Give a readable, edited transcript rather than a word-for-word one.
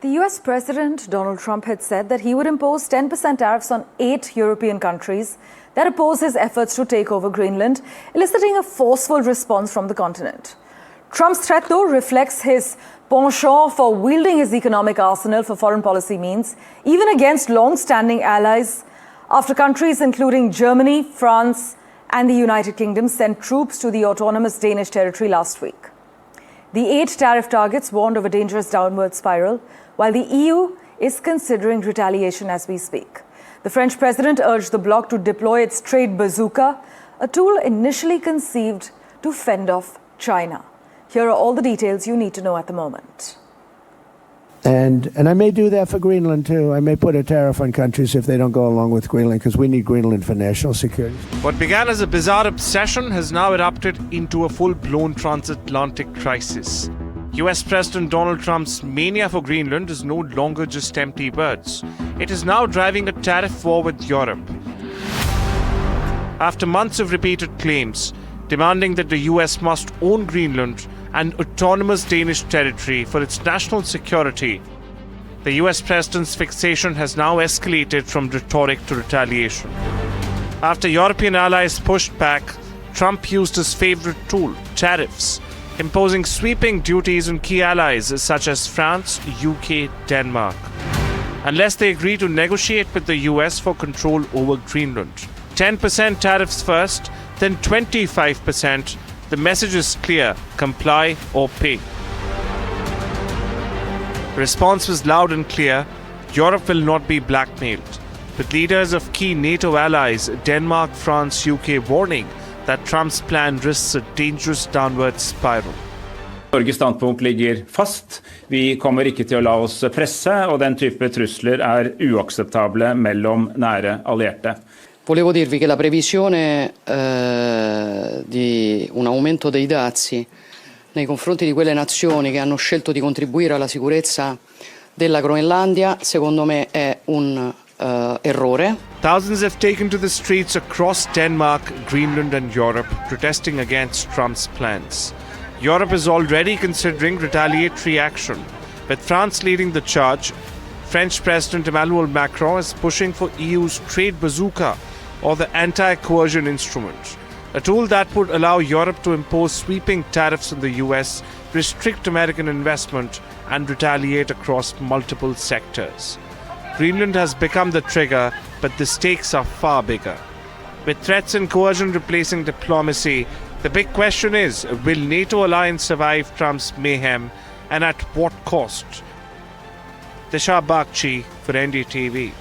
The US President Donald Trump had said that he would impose 10% tariffs on 8 European countries that oppose his efforts to take over Greenland, eliciting a forceful response from the continent. Trump's threat, though, reflects his penchant for wielding his economic arsenal for foreign policy means, even against long-standing allies, after countries including Germany, France, and the United Kingdom sent troops to the autonomous Danish territory last week. The 8 tariff targets warned of a dangerous downward spiral, while the EU is considering retaliation as we speak. The French president urged the bloc to deploy its trade bazooka, a tool initially conceived to fend off China. Here are all the details you need to know at the moment. And I may do that for Greenland, too. I may put a tariff on countries if they don't go along with Greenland, because we need Greenland for national security. What began as a bizarre obsession has now erupted into a full-blown transatlantic crisis. US President Donald Trump's mania for Greenland is no longer just empty words. It is now driving a tariff war with Europe. After months of repeated claims demanding that the US must own Greenland and autonomous Danish territory for its national security, the US President's fixation has now escalated from rhetoric to retaliation. After European allies pushed back, Trump used his favorite tool, tariffs, imposing sweeping duties on key allies such as France, UK, Denmark, unless they agree to negotiate with the US for control over Greenland. 10% tariffs first, then 25%. The message is clear: comply or pay. The response was loud and clear: Europe will not be blackmailed, with leaders of key NATO allies, Denmark, France, UK, warning that Trump's plan risks a dangerous downward spiral. Norges standpunkt ligger fast. Vi kommer ikke til å la oss presse, og den type trusler uakseptable mellom nære allierte. Volevo dirvi che la previsione di un aumento dei dazi nei confronti di quelle nazioni che hanno scelto di contribuire alla sicurezza della Groenlandia, secondo me, è un errore. Thousands have taken to the streets across Denmark, Greenland, and Europe, protesting against Trump's plans. Europe is already considering retaliatory action, with France leading the charge. French President Emmanuel Macron is pushing for EU's trade bazooka, or the anti-coercion instrument, a tool that would allow Europe to impose sweeping tariffs on the US, restrict American investment, and retaliate across multiple sectors. Greenland has become the trigger, but the stakes are far bigger. With threats and coercion replacing diplomacy, the big question is, will NATO alliance survive Trump's mayhem, and at what cost? Disha Bagchi for NDTV.